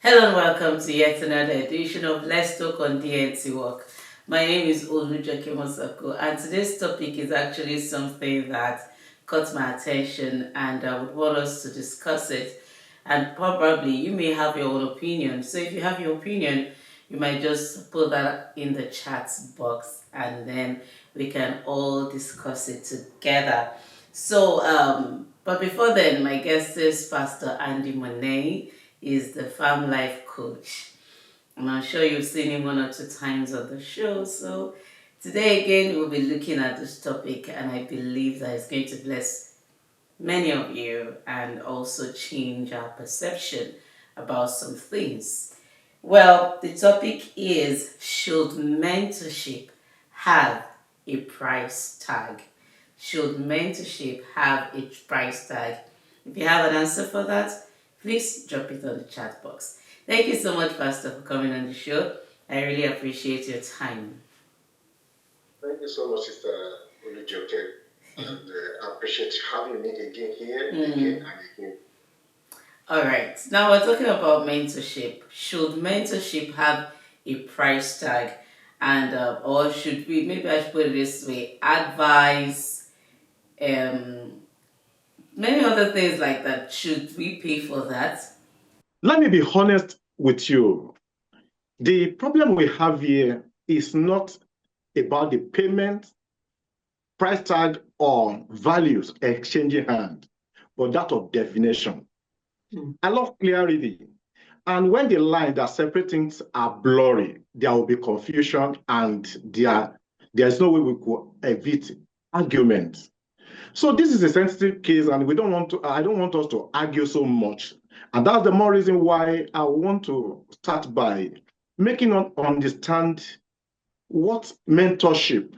Hello and welcome to yet another edition of Let's Talk on DNTWOK. My name is Olujoke Mosako, and today's topic is actually something that caught my attention, and I would want us to discuss it. And probably you may have your own opinion. So if you have your opinion, you might just put that in the chat box, and then we can all discuss it together. But before then, my guest is Pastor Andy Monehin. Is the farm life coach. And I'm sure you've seen him one or two times on the show. So today again, we'll be looking at this topic, and I believe that it's going to bless many of you and also change our perception about some things. Well, the topic is, should mentorship have a price tag? Should mentorship have a price tag? If you have an answer for that, please drop it on the chat box. Thank you so much, Pastor, for coming on the show. I really appreciate your time. Thank you so much, Sister Olujoke. And I appreciate having me again here, again and again. All right. Now we're talking about mentorship. Should mentorship have a price tag? And or should we, maybe I should put it this way, advice, many other things like that. Should we pay for that? Let me be honest with you. The problem we have here is not about the payment, price tag, or values exchanging hand, but that of definition. I love clarity. And when the line that separate things are blurry, there will be confusion, and there's no way we could evit argument. So this is a sensitive case, and I don't want us to argue so much. And that's the more reason why I want to start by making us understand what mentorship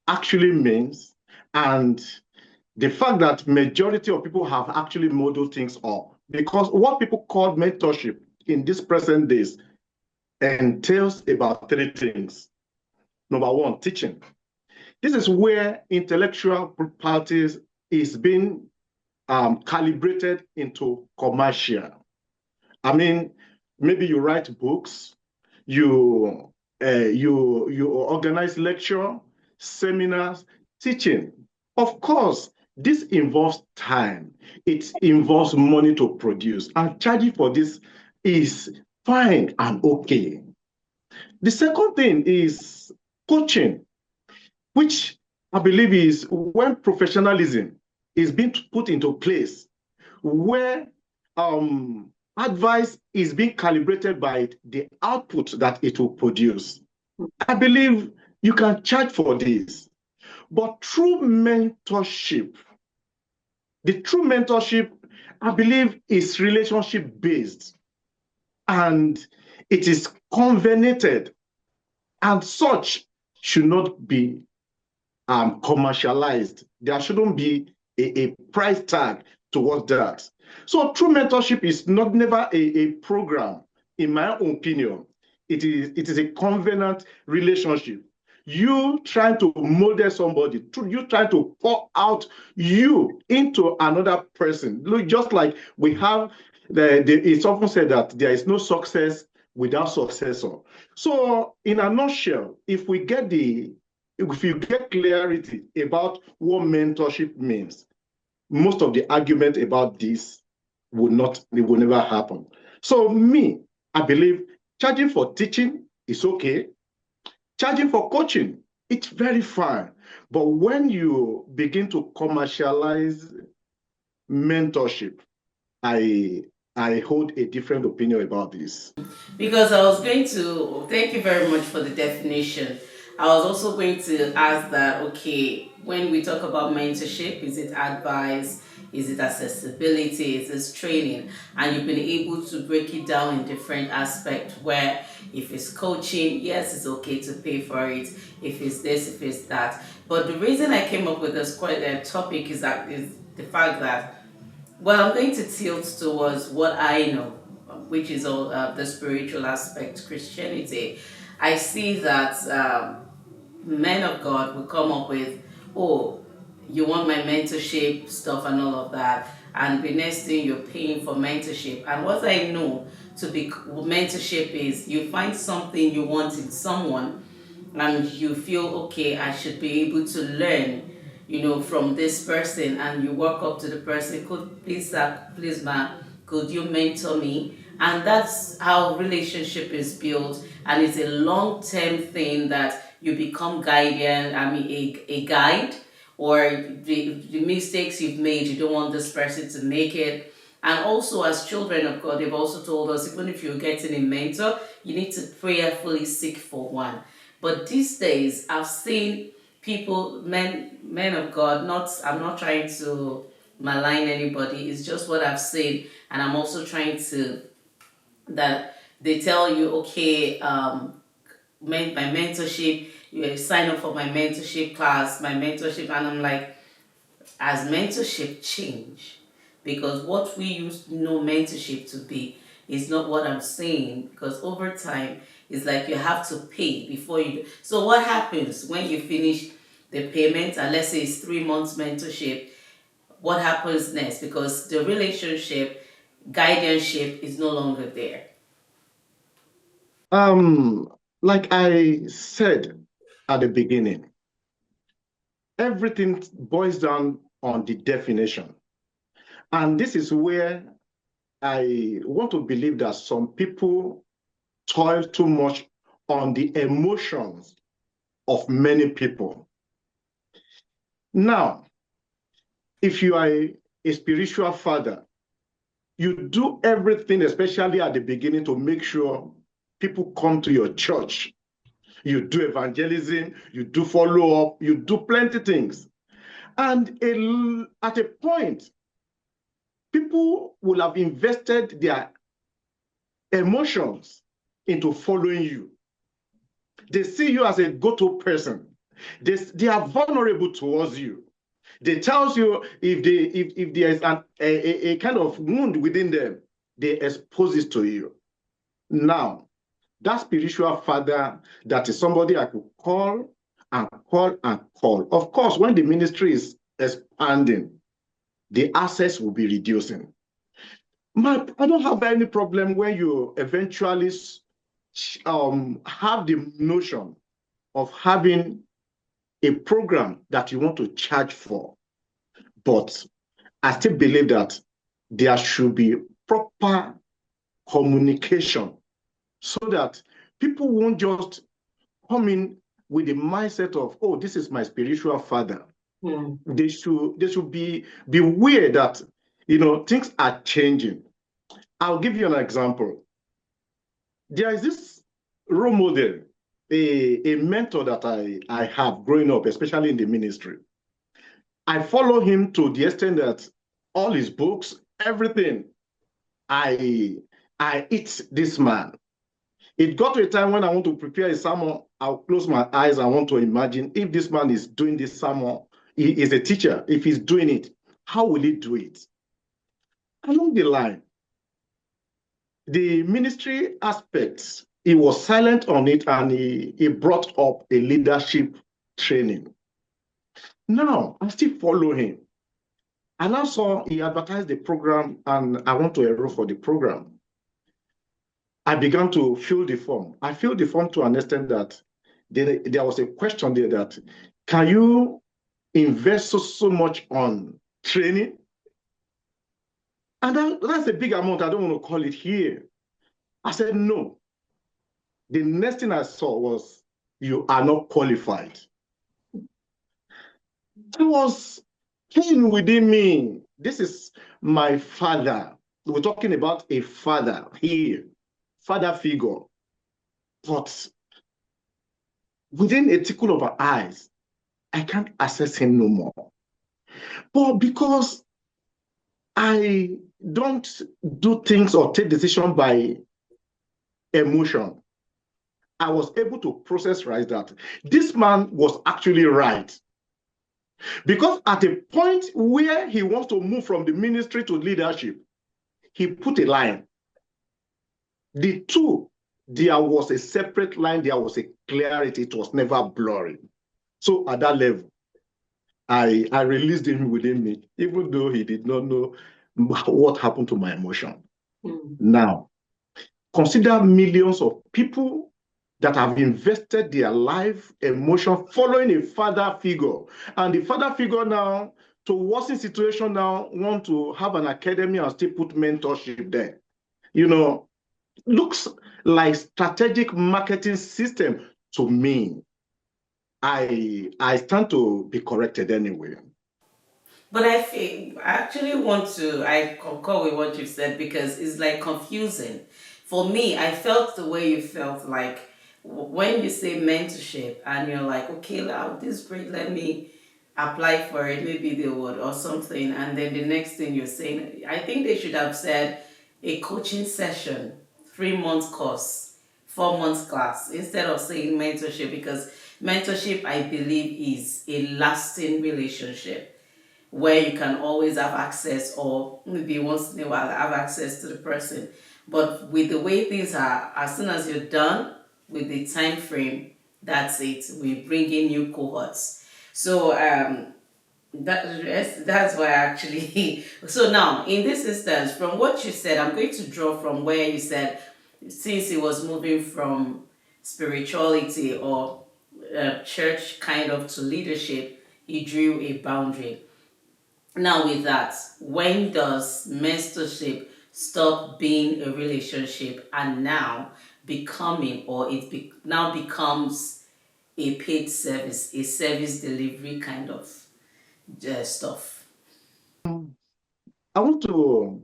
actually means, and the fact that majority of people have actually modeled things up. Because what people call mentorship in this present days entails about three things. Number one, teaching. This is where intellectual properties is being calibrated into commercial. I mean, maybe you write books, you organize lecture, seminars, teaching. Of course, this involves time. It involves money to produce, and charging for this is fine and okay. The second thing is coaching, which I believe is when professionalism is being put into place, where advice is being calibrated by the output that it will produce. I believe you can charge for this. But true mentorship, the true mentorship, I believe, is relationship based, and it is covenanted, and such should not be commercialized. There shouldn't be a price tag towards that. So true mentorship is never a program, in my own opinion. It is a covenant relationship. You trying to model somebody, you trying to pour out you into another person. Look, just like we have, it's often said that there is no success without successor. So in a nutshell, if you get clarity about what mentorship means, most of the argument about this will never happen. So I believe charging for teaching is okay. Charging for coaching, it's very fine. But when you begin to commercialize mentorship, I hold a different opinion about this. Because I was going to, thank you very much for the definition. I was also going to ask that, okay, when we talk about mentorship, is it advice? Is it accessibility? Is it training? And you've been able to break it down in different aspects where if it's coaching, yes, it's okay to pay for it. If it's this, if it's that. But the reason I came up with this topic is the fact that, well, I'm going to tilt towards what I know, which is all the spiritual aspect, Christianity. I see that men of God will come up with, oh, you want my mentorship stuff and all of that, and the next thing you're paying for mentorship. And what I know to be mentorship is you find something you want in someone, and you feel okay, I should be able to learn, from this person, and you walk up to the person, could please sir, please ma, could you mentor me? And that's how relationship is built, and it's a long-term thing that you become guardian, a guide, or the mistakes you've made, you don't want this person to make it. And also, as children of God, they've also told us, even if you're getting a mentor, you need to prayerfully seek for one. But these days, I've seen people, men of God, I'm not trying to malign anybody, it's just what I've seen. And I'm also trying to, that they tell you, okay, my mentorship, you sign up for my mentorship class, my mentorship, and I'm like, as mentorship change, because what we used to know mentorship to be is not what I'm saying, because over time it's like you have to pay before you. So what happens when you finish the payment, and let's say it's 3 months mentorship, what happens next? Because the relationship guardianship is no longer there. Like I said at the beginning, everything boils down on the definition. And this is where I want to believe that some people toil too much on the emotions of many people. Now, if you are a spiritual father, you do everything, especially at the beginning, to make sure people come to your church. You do evangelism, you do follow up, you do plenty things. And at a point, people will have invested their emotions into following you. They see you as a go-to person. They are vulnerable towards you. They tell you if there is a kind of wound within them, they expose it to you. Now, that spiritual father, that is somebody I could call and call and call. Of course, when the ministry is expanding, the access will be reducing. I don't have any problem when you eventually have the notion of having a program that you want to charge for. But I still believe that there should be proper communication so that people won't just come in with the mindset of, oh, this is my spiritual father. Mm. They should be aware that, things are changing. I'll give you an example. There is this role model, a mentor that I have growing up, especially in the ministry. I follow him to the extent that all his books, everything, I eat this man. It got to a time when I want to prepare a sermon, I'll close my eyes. I want to imagine if this man is doing this sermon, he is a teacher. If he's doing it, how will he do it? Along the line, the ministry aspects, he was silent on it, and he brought up a leadership training. Now, I still follow him. And I saw he advertised the program, and I want to enroll for the program. I began to fill the form. I filled the form to an extent that there was a question there that, can you invest so much on training? And that's a big amount. I don't want to call it here. I said, no. The next thing I saw was, you are not qualified. There was pain within me. This is my father. We're talking about a father here, father figure. But within a tickle of our eyes, I can't access him no more. But because I don't do things or take decisions by emotion, I was able to process right that this man was actually right. Because at a point where he wants to move from the ministry to leadership, he put a line. The two, there was a separate line, there was a clarity, it was never blurry. So at that level, I released him within me, even though he did not know what happened to my emotion. Now, consider millions of people that have invested their life, emotion, following a father figure. And the father figure now, to worsen situation now, want to have an academy and still put mentorship there. Looks like strategic marketing system to me. I stand to be corrected anyway. But I actually want to, I concur with what you've said because it's like confusing. For me, I felt the way you felt like when you say mentorship and you're like, okay, now this is great, let me apply for it, maybe they would or something. And then the next thing you're saying, I think they should have said a coaching session, 3 months course, 4 months class, instead of saying mentorship because mentorship, I believe, is a lasting relationship where you can always have access or maybe once in a while have access to the person. But with the way things are, as soon as you're done with the time frame, that's it. We bring in new cohorts. So that's why actually. So now in this instance, from what you said, I'm going to draw from where you said since he was moving from spirituality or church kind of to leadership, he drew a boundary. Now, with that, when does mentorship stop being a relationship and now becoming, or now becomes a paid service, a service delivery kind of stuff? I want to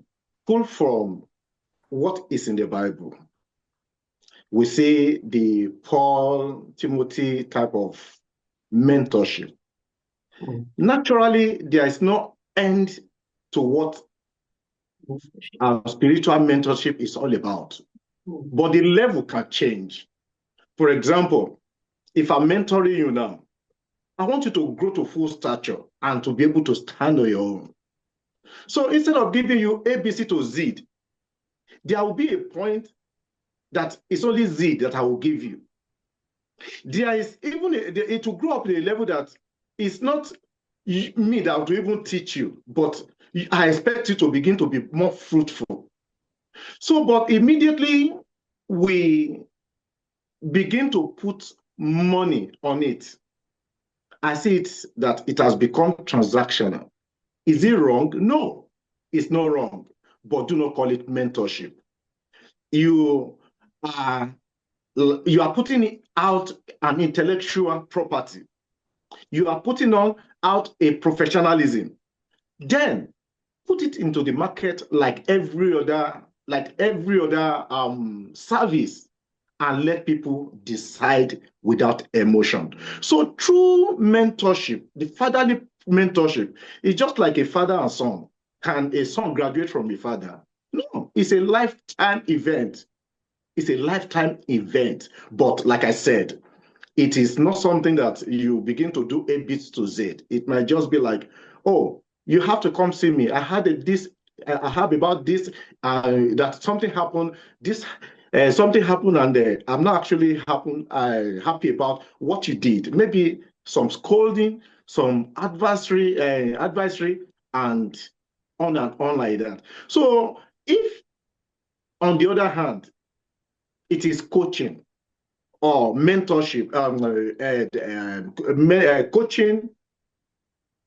pull from what is in the Bible. We see the Paul, Timothy type of mentorship. Naturally, there is no end to what spiritual mentorship is all about. But the level can change. For example, if I'm mentoring you now, I want you to grow to full stature and to be able to stand on your own. So instead of giving you A, B, C to Z, there will be a point that it's only Z that I will give you. There is even, it will grow up to a level that it's not me that will even teach you, but I expect you to begin to be more fruitful. So, but immediately we begin to put money on it, I see it that it has become transactional. Is it wrong? No, it's not wrong, but do not call it mentorship. You are putting out an intellectual property. You are putting out a professionalism. Then put it into the market like every other service, and let people decide without emotion. So true mentorship, the fatherly mentorship, is just like a father and son. Can a son graduate from a father? No, it's a lifetime event. It's a lifetime event. But like I said, it is not something that you begin to do A, B to Z. It might just be like, oh, you have to come see me. I had I have about this, that something happened, something happened, and I'm not actually happy about what you did. Maybe some scolding, some advisory, and on like that. So if, on the other hand, it is coaching or mentorship, coaching,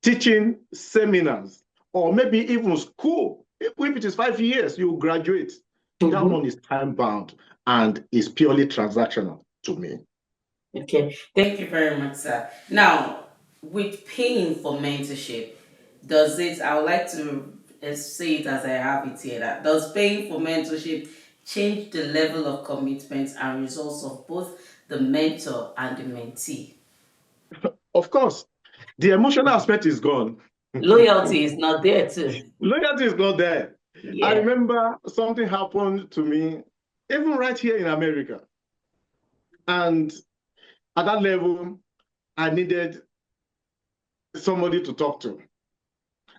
teaching, seminars, or maybe even school. If it is 5 years, you graduate. That one is time bound and is purely transactional to me. Okay, thank you very much, sir. Now, with paying for mentorship, does it, I would like to say it as I have it here, that does paying for mentorship change the level of commitment and results of both the mentor and the mentee? Of course, the emotional aspect is gone. Loyalty is not there too. Loyalty is not there. I Yeah. remember something happened to me, even right here in America. And at that level, I needed somebody to talk to.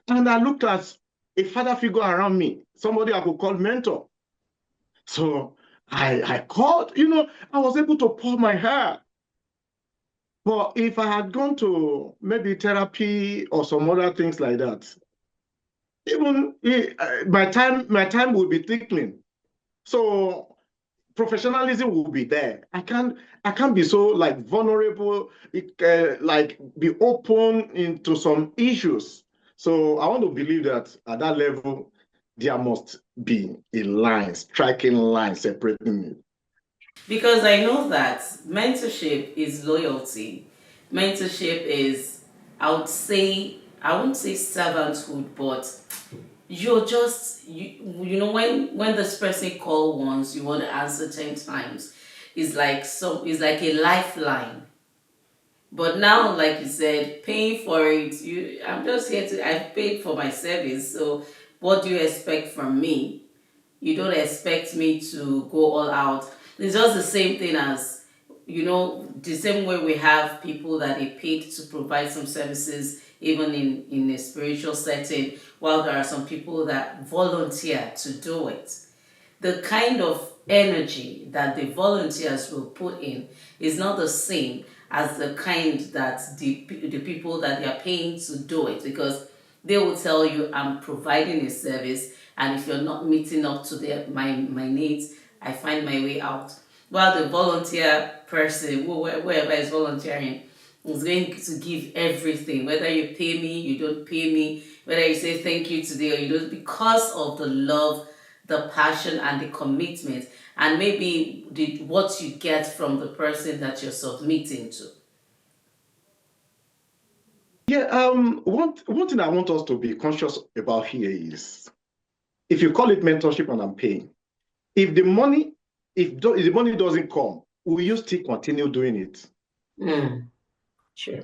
And I looked at a father figure around me, somebody I could call mentor. So I called, I was able to pour my heart. But if I had gone to maybe therapy or some other things like that, even my time would be thickening. So professionalism will be there. I can't be so like vulnerable, like be open into some issues. So I want to believe that at that level, there must be a line, striking line separating it. Because I know that mentorship is loyalty. Mentorship is, I won't say servanthood, but you're just, you know, when this person call once, you want to answer 10 times. It's like a lifeline. But now, like you said, paying for it, I'm just here to, I've paid for my service. So what do you expect from me? You don't expect me to go all out. It's just the same thing as, you know, the same way we have people that they paid to provide some services, even in a spiritual setting, while there are some people that volunteer to do it. The kind of energy that the volunteers will put in is not the same as the kind that the people that they are paying to do it, because they will tell you, I'm providing a service, and if you're not meeting up to my needs, I find my way out. While the volunteer person, whoever is volunteering, is going to give everything, whether you pay me, you don't pay me, whether you say thank you today or you don't, because of the love, the passion, and the commitment, and maybe what you get from the person that you're submitting to. Yeah, one thing I want us to be conscious about here is, if you call it mentorship and I'm paying, if the money doesn't come, will you still continue doing it? Sure.